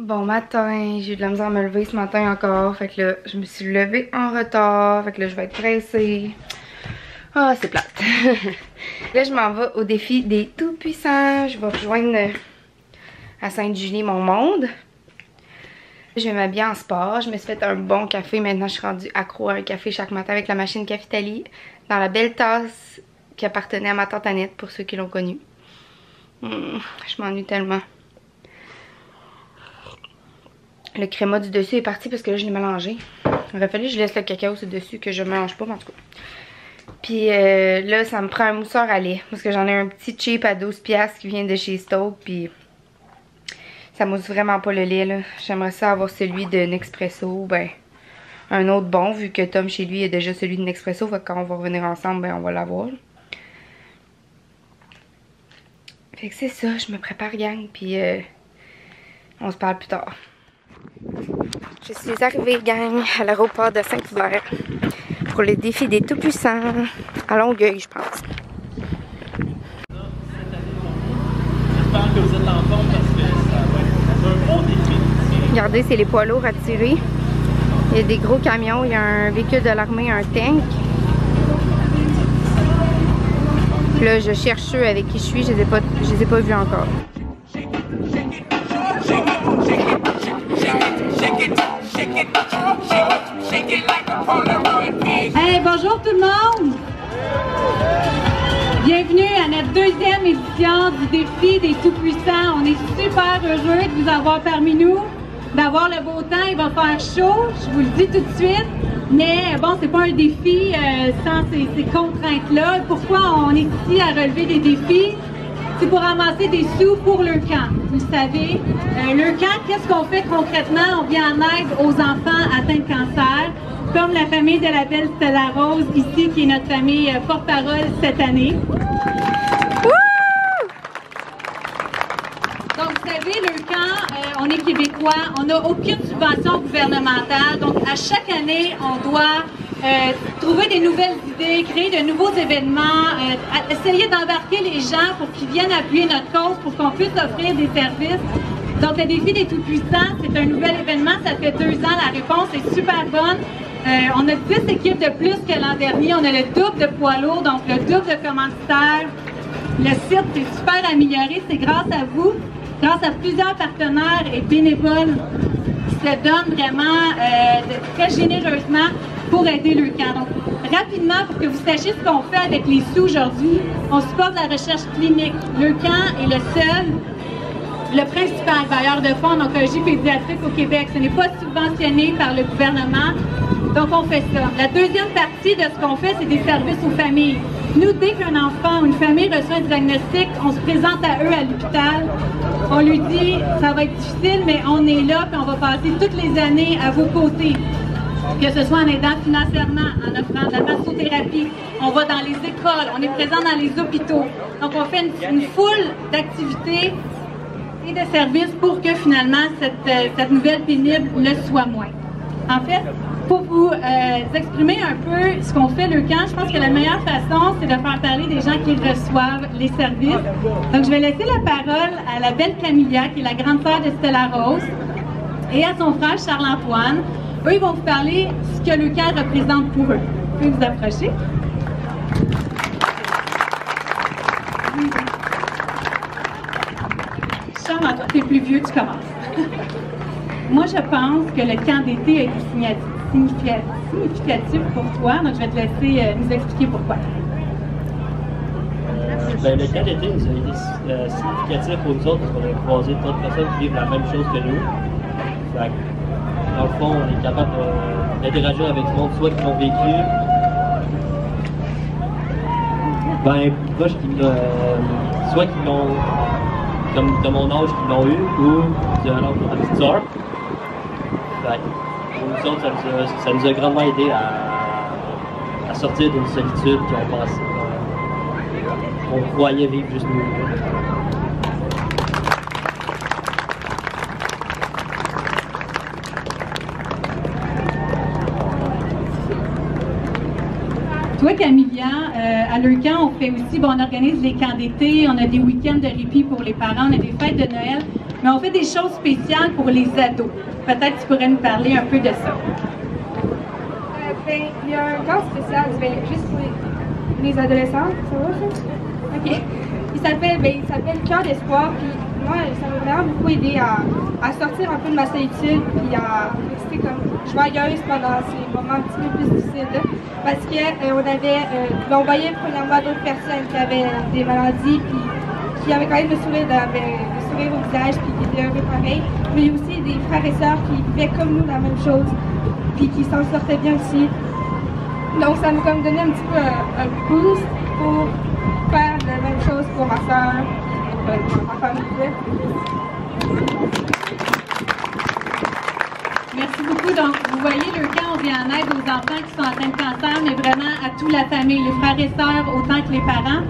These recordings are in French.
Bon matin, j'ai eu de la misère à me lever ce matin encore. Fait que là, je me suis levée en retard. Fait que là, je vais être pressée. Ah, c'est plate. Là, je m'en vais au défi des Tout-Puissants. Je vais rejoindre à Sainte-Julie mon monde. Je vais m'habiller en sport. Je me suis fait un bon café. Maintenant, je suis rendue accro à un café chaque matin avec la machine Cafitali dans la belle tasse qui appartenait à ma tante Annette, pour ceux qui l'ont connue. Je m'ennuie tellement. Le créma du dessus est parti parce que là, je l'ai mélangé. Il aurait fallu que je laisse le cacao sur dessus, que je mélange pas, mais en tout cas. Puis là, ça me prend un mousseur à lait. Parce que j'en ai un petit cheap à 12$ qui vient de chez Stoke. Puis ça mousse vraiment pas le lait, là. J'aimerais ça avoir celui de Nespresso. Ben, un autre bon, vu que Tom, chez lui, a déjà celui de Nespresso. Fait que quand on va revenir ensemble, ben, on va l'avoir. Fait que c'est ça, je me prépare, gang. Puis on se parle plus tard. Je suis arrivée, gang, à l'aéroport de Saint-Hubert pour le défi des Tout-Puissants à Longueuil, je pense. J'espère que vous êtes en forme parce que ça va être un bon défi. Regardez, c'est les poids lourds à tirer. Il y a des gros camions, il y a un véhicule de l'armée, un tank. Là, je cherche ceux avec qui je suis, je les ai pas vus encore. Hey, bonjour tout le monde! Bienvenue à notre deuxième édition du défi des Tout-Puissants. On est super heureux de vous avoir parmi nous, d'avoir le beau temps. Il va faire chaud, je vous le dis tout de suite. Mais bon, c'est pas un défi sans ces contraintes-là. Pourquoi on est ici à relever des défis? C'est pour ramasser des sous pour le camp. Vous le savez, le camp, qu'est-ce qu'on fait concrètement? On vient en aide aux enfants atteints de cancer, comme la famille de la belle Stella Rose ici, qui est notre famille porte-parole cette année. Donc, vous savez, le camp, on est québécois, on n'a aucune subvention gouvernementale. Donc, à chaque année, on doit trouver des nouvelles idées, créer de nouveaux événements, essayer d'embarquer les gens pour qu'ils viennent appuyer notre cause, pour qu'on puisse offrir des services. Donc, le défi des Tout-Puissants, c'est un nouvel événement. Ça fait 2 ans, la réponse est super bonne. On a 10 équipes de plus que l'an dernier. On a le double de poids lourds, donc le double de commanditaires. Le site est super amélioré. C'est grâce à vous, grâce à plusieurs partenaires et bénévoles qui se donnent vraiment très généreusement pour aider le camp. Donc, rapidement, pour que vous sachiez ce qu'on fait avec les sous aujourd'hui, on supporte la recherche clinique. Le camp est le principal bailleur de fonds en oncologie pédiatrique au Québec. Ce n'est pas subventionné par le gouvernement. Donc, on fait ça. La deuxième partie de ce qu'on fait, c'est des services aux familles. Nous, dès qu'un enfant ou une famille reçoit un diagnostic, on se présente à eux à l'hôpital. On lui dit, ça va être difficile, mais on est là, puis on va passer toutes les années à vos côtés. Que ce soit en aidant financièrement, en offrant de la massothérapie, on va dans les écoles, on est présent dans les hôpitaux. Donc, on fait une foule d'activités et de services pour que finalement cette nouvelle pénible le soit moins. En fait, pour vous exprimer un peu ce qu'on fait le camp, je pense que la meilleure façon, c'est de faire parler des gens qui reçoivent les services. Donc, je vais laisser la parole à la belle Camilla, qui est la grande sœur de Stella Rose, et à son frère Charles-Antoine. Eux, ils vont vous parler ce que le camp représente pour eux. Vous pouvez vous approcher. Charles-Antoine, tu es plus vieux, tu commences. Moi, je pense que le camp d'été a été significatif pour toi, donc je vais te laisser nous expliquer pourquoi. Ben, le camp d'été nous a été significatif pour nous autres parce qu'on a croisé d'autres personnes qui vivent la même chose que nous. Fait, dans le fond, on est capable d'interagir avec le monde, soit qui l'ont vécu, ben proches soit qui l'ont, comme de mon âge, qui l'ont eu, ou de l'âge de ma petite soeur. Pour nous autres, ça nous a grandement aidé à sortir d'une solitude qu'on croyait vivre juste nous. Toi, Camilla, à Leucan, on fait aussi, bon, on organise les camps d'été, on a des week-ends de répit pour les parents, on a des fêtes de Noël. mais on fait des choses spéciales pour les ados. Peut-être que tu pourrais nous parler un peu de ça. Il y a un camp spécial juste pour les adolescents, ça va ça? OK. Il s'appelle Cœur d'espoir, puis moi, ça m'a vraiment beaucoup aidé à sortir un peu de ma solitude, puis à rester comme joyeuse pendant ces moments un petit peu plus difficiles. Parce qu'on voyait premièrement d'autres personnes qui avaient des maladies, puis qui avaient quand même le sourire au visage, puis qui étaient heureux pareil. Mais il y a aussi des frères et sœurs qui vivaient comme nous la même chose, puis qui s'en sortaient bien aussi. Donc ça m'a comme donné un petit peu un boost pour faire la même chose pour ma soeur, ma famille. Merci beaucoup. Donc, vous voyez, le camp, on vient en aide aux enfants qui sont atteints de cancer, mais vraiment à toute la famille, les frères et sœurs autant que les parents.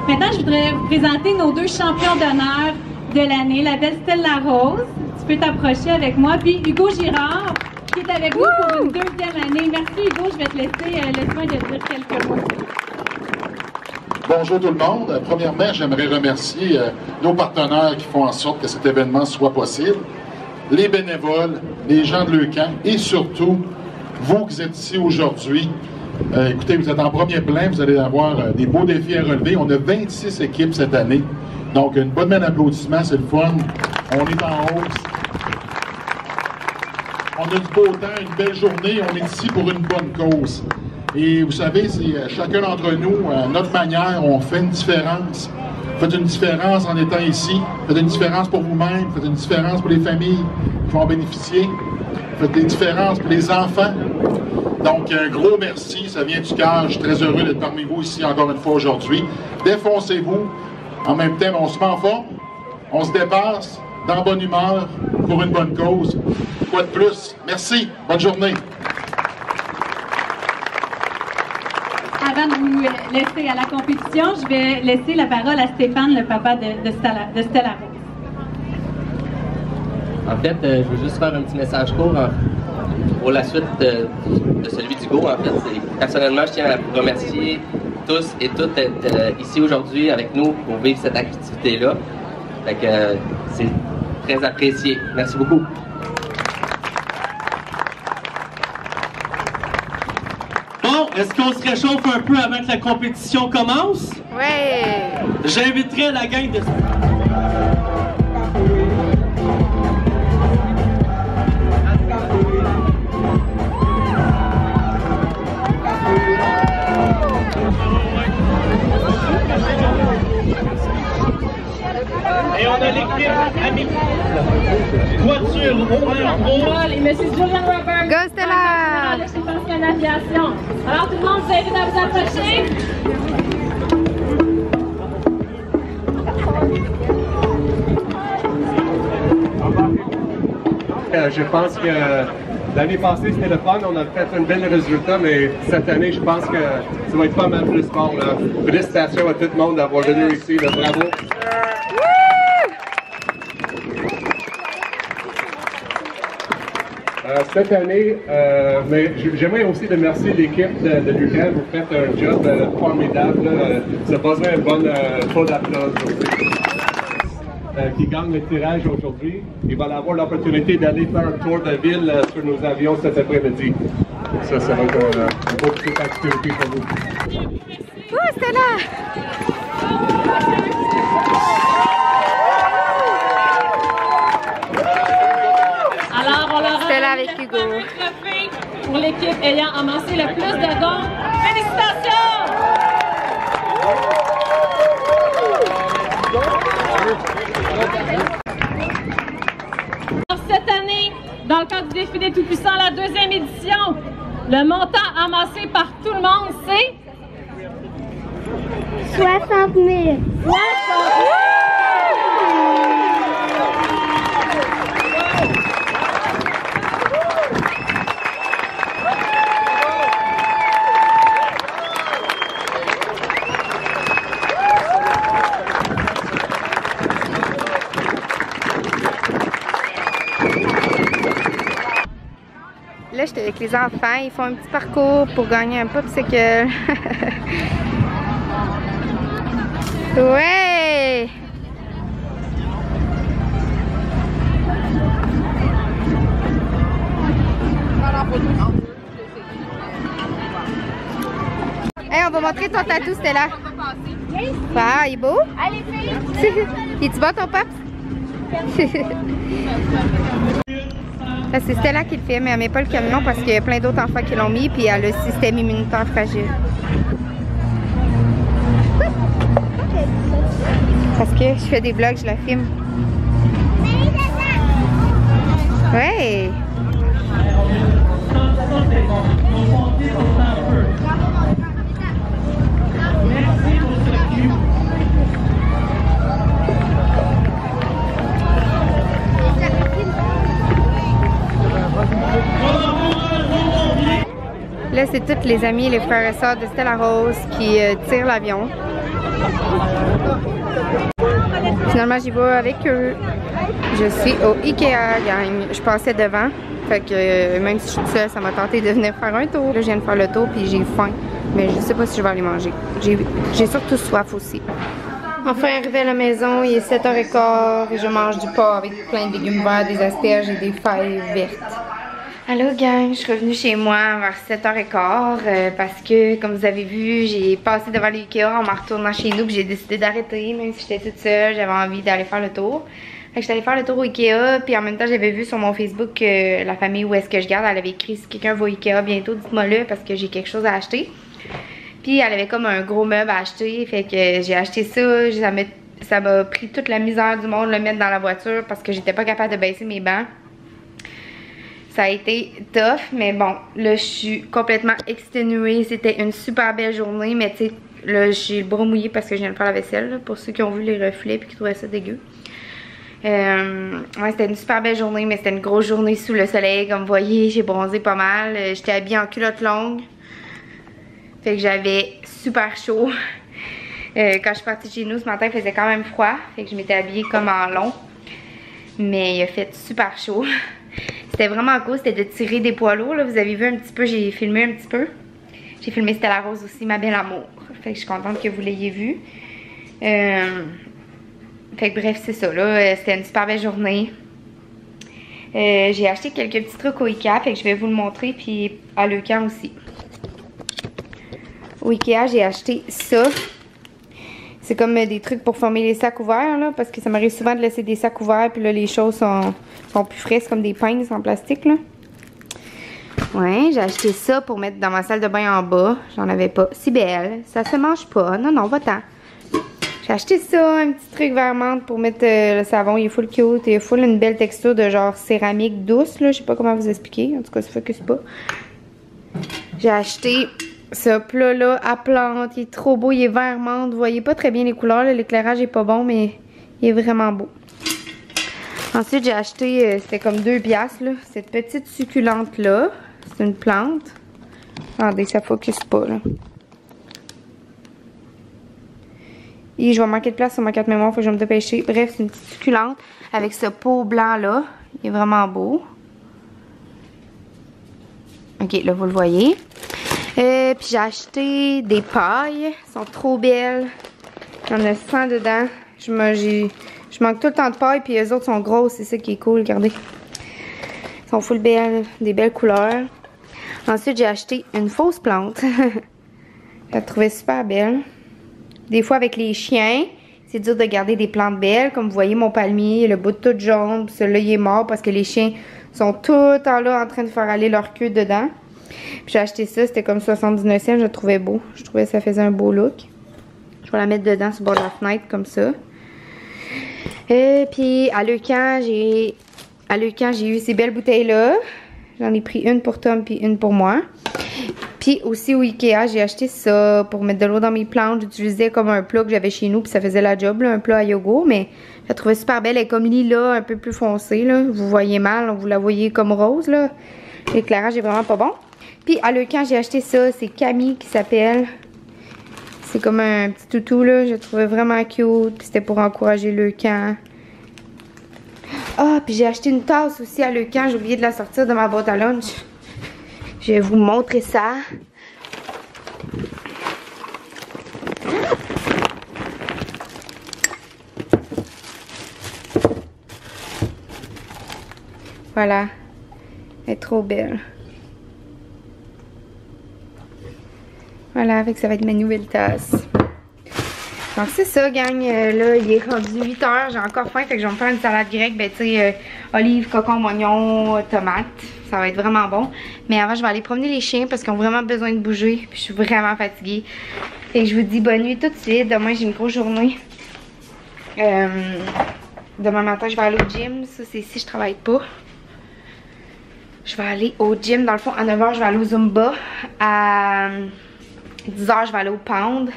Maintenant, je voudrais vous présenter nos 2 champions d'honneur de l'année, la belle Stella Rose. Tu peux t'approcher avec moi. Puis Hugo Girard, qui est avec nous pour une 2e année. Merci Hugo, je vais te laisser le soin de dire quelques mots. Bonjour tout le monde. Premièrement, j'aimerais remercier nos partenaires qui font en sorte que cet événement soit possible, les bénévoles, les gens de Leucan et surtout, vous qui êtes ici aujourd'hui. Écoutez, vous êtes en premier plan, vous allez avoir des beaux défis à relever. On a 26 équipes cette année, donc une bonne main d'applaudissements, c'est le fun. On est en hausse. On a du beau temps, une belle journée, on est ici pour une bonne cause. Et vous savez, c'est chacun d'entre nous, à notre manière, on fait une différence. Faites une différence en étant ici. Faites une différence pour vous-même. Faites une différence pour les familles qui vont en bénéficier. Faites des différences pour les enfants. Donc, un gros merci, ça vient du cœur. Je suis très heureux d'être parmi vous ici encore une fois aujourd'hui. Défoncez-vous. En même temps, on se met en forme, on se dépasse, dans bonne humeur, pour une bonne cause. Quoi de plus? Merci. Bonne journée. Avant de vous laisser à la compétition, je vais laisser la parole à Stéphane, le papa de Stella Rose. En fait, je veux juste faire un petit message court pour la suite de celui d'Hugo. En fait, personnellement, je tiens à remercier tous et toutes d'être ici aujourd'hui avec nous pour vivre cette activité-là. Fait que c'est très apprécié. Merci beaucoup. Bon, est-ce qu'on se réchauffe un peu avant que la compétition commence? Ouais! J'inviterai la gang de... Et on a l'équipe amie. Voiture au et M. Julian Robert. Go Stella! De chez Pension Aviation. Alors tout le monde, vous invite à vous approcher. Je pense que l'année passée, c'était le fun. On a fait un bel résultat, mais cette année, je pense que ça va être pas mal plus fort. Félicitations à tout le monde d'avoir venu ici. Là. Bravo! Cette année, mais j'aimerais aussi remercier l'équipe de Leucan. Vous faites un job formidable. Ça passe un bon taux d'applaudissements qui gagne le tirage aujourd'hui. Il va avoir l'opportunité d'aller faire un tour de ville sur nos avions cet après-midi. Ça va être une beau petite activité pour vous. Oh, Stella! Alors, on leur Stella a avec le Hugo. fameux trophée pour l'équipe ayant amassé le plus de dons. Félicitations! Cette année, dans le cadre du défi des Tout-Puissants, la 2e édition, le montant amassé par tout le monde, c'est 60 000. Là, j'étais avec les enfants, ils font un petit parcours pour gagner un popsicle. Ouais! va montrer ton tatou, Stella. Ah, il est beau? Allez, filles! Es-tu bon, ton pap? C'est Stella qui le fait, mais elle met pas le camion parce qu'il y a plein d'autres enfants qui l'ont mis, puis elle a le système immunitaire fragile. Parce que je fais des vlogs, je la filme. Ouais! Là, c'est toutes les amies, les frères et sœurs de Stella Rose qui tirent l'avion. Finalement, j'y vais avec eux. Je suis au Ikea, gang. Je passais devant. Fait que même si je suis toute seule, ça m'a tenté de venir faire un tour. Là, je viens de faire le tour puis j'ai faim. Mais je sais pas si je vais aller manger. J'ai surtout soif aussi. Enfin, arrivé à la maison, il est 7h15 et je mange du porc avec plein de légumes verts, des asperges et des feuilles vertes. Allô gang, je suis revenue chez moi vers 7h15 parce que, comme vous avez vu, j'ai passé devant l'Ikea en me retournant chez nous puis j'ai décidé d'arrêter, même si j'étais toute seule, j'avais envie d'aller faire le tour. Fait que j'étais allée faire le tour au Ikea, puis en même temps j'avais vu sur mon Facebook que la famille où est-ce que je garde, elle avait écrit si quelqu'un va au Ikea bientôt, dites-moi le parce que j'ai quelque chose à acheter. Puis elle avait comme un gros meuble à acheter, fait que j'ai acheté ça, ça m'a pris toute la misère du monde de le mettre dans la voiture parce que j'étais pas capable de baisser mes bancs. Ça a été tough, mais bon, là je suis complètement exténuée. C'était une super belle journée, mais tu sais, là j'ai le bras mouillé parce que je viens de faire la vaisselle, là, pour ceux qui ont vu les reflets et qui trouvaient ça dégueu. Ouais, c'était une super belle journée, mais c'était une grosse journée sous le soleil. Comme vous voyez, j'ai bronzé pas mal. J'étais habillée en culotte longue. Fait que j'avais super chaud. Quand je suis partie de chez nous ce matin, il faisait quand même froid. Fait que je m'étais habillée comme en long. Mais il a fait super chaud. C'était vraiment cool, c'était de tirer des poids lourds. Là. Vous avez vu un petit peu, j'ai filmé un petit peu. J'ai filmé Stella Rose aussi, ma belle amour. Fait que je suis contente que vous l'ayez vu. Fait que bref, c'est ça là. C'était une super belle journée. J'ai acheté quelques petits trucs au Ikea, fait que je vais vous le montrer. Puis à Leucan aussi. Au Ikea, j'ai acheté ça. C'est comme des trucs pour former les sacs ouverts, là, parce que ça m'arrive souvent de laisser des sacs ouverts, puis là, les choses sont plus frais, comme des pinces en plastique, là. Ouais, j'ai acheté ça pour mettre dans ma salle de bain en bas. J'en avais pas. Si belle. Ça se mange pas. Non, non, va-t'en. J'ai acheté ça, un petit truc vert menthe pour mettre le savon. Il est full cute. Il est full une belle texture de genre céramique douce, là. Je sais pas comment vous expliquer. En tout cas, ça focus pas. J'ai acheté ce plat-là à plante, il est trop beau, il est vert menthe. Vous voyez pas très bien les couleurs, l'éclairage est pas bon, mais il est vraiment beau. Ensuite, j'ai acheté, c'était comme 2 piastres, là, cette petite succulente-là. C'est une plante. Regardez, ça focus pas, là. Et je vais manquer de place sur ma carte mémoire, faut que je me dépêcher. Bref, c'est une petite succulente avec ce pot blanc-là. Il est vraiment beau. Ok, là, vous le voyez. Puis j'ai acheté des pailles. Elles sont trop belles. Il y en a 100 dedans. Je manque tout le temps de pailles. Puis les autres sont grosses. C'est ça qui est cool. Regardez. Elles sont full belles. Des belles couleurs. Ensuite, j'ai acheté une fausse plante. Je la trouvais super belle. Des fois, avec les chiens, c'est dur de garder des plantes belles. Comme vous voyez, mon palmier, le bout de tout jaune. Puis celui-là, il est mort parce que les chiens sont tout le temps là en train de faire aller leur queue dedans. Puis j'ai acheté ça, c'était comme 79 cents, je le trouvais beau. Je trouvais que ça faisait un beau look. Je vais la mettre dedans sur le bord de la fenêtre comme ça. Et puis à Leucan, j'ai eu ces belles bouteilles-là. J'en ai pris une pour Tom puis une pour moi. Puis aussi au Ikea, j'ai acheté ça pour mettre de l'eau dans mes plantes. J'utilisais comme un plat que j'avais chez nous puis ça faisait la job, là, un plat à yogourt. Mais je la trouvais super belle, elle est comme lilas, un peu plus foncée. Là. Vous voyez mal, vous la voyez comme rose. L'éclairage est vraiment pas bon. Puis à Leucan, j'ai acheté ça. C'est Camille qui s'appelle. C'est comme un petit toutou, là. Je le trouvais vraiment cute. Puis c'était pour encourager Leucan. Ah, puis j'ai acheté une tasse aussi à Leucan. J'ai oublié de la sortir de ma boîte à lunch. Je vais vous montrer ça. Voilà. Elle est trop belle. Voilà, avec ça va être ma nouvelle tasse. Donc c'est ça, gang. Là, il est rendu 8 h. J'ai encore faim, fait que je vais me faire une salade grecque. Ben, tu sais, olives, concombre, oignons, tomates. Ça va être vraiment bon. Mais avant, je vais aller promener les chiens parce qu'ils ont vraiment besoin de bouger. Puis je suis vraiment fatiguée. Fait que je vous dis bonne nuit tout de suite. Demain, j'ai une grosse journée. Demain matin, je vais aller au gym. Ça, c'est si je travaille pas. Je vais aller au gym. Dans le fond, à 9 h, je vais aller au Zumba. À 10 h, je vais aller au Pound.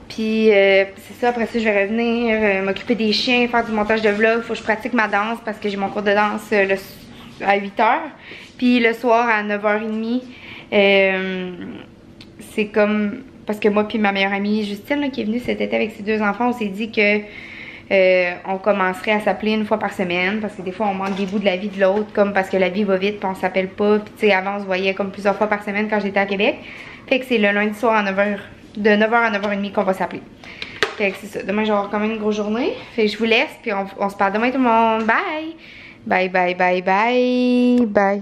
Puis c'est ça, après ça je vais revenir m'occuper des chiens, faire du montage de vlog. Faut que je pratique ma danse parce que j'ai mon cours de danse à 8 h. Puis le soir à 9 h 30, c'est comme, parce que moi puis ma meilleure amie Justine là, qui est venue cet été avec ses 2 enfants, on s'est dit que on commencerait à s'appeler une fois par semaine parce que des fois on manque des bouts de la vie de l'autre, comme parce que la vie va vite puis on s'appelle pas. Puis tu sais, avant on se voyait comme plusieurs fois par semaine quand j'étais à Québec. Fait que c'est le lundi soir à 9 h. De 9 h à 9 h 30 qu'on va s'appeler. Fait que c'est ça. Demain, je vais avoir quand même une grosse journée. Fait que je vous laisse. Puis on se parle demain tout le monde. Bye! Bye, bye, bye, bye. Bye.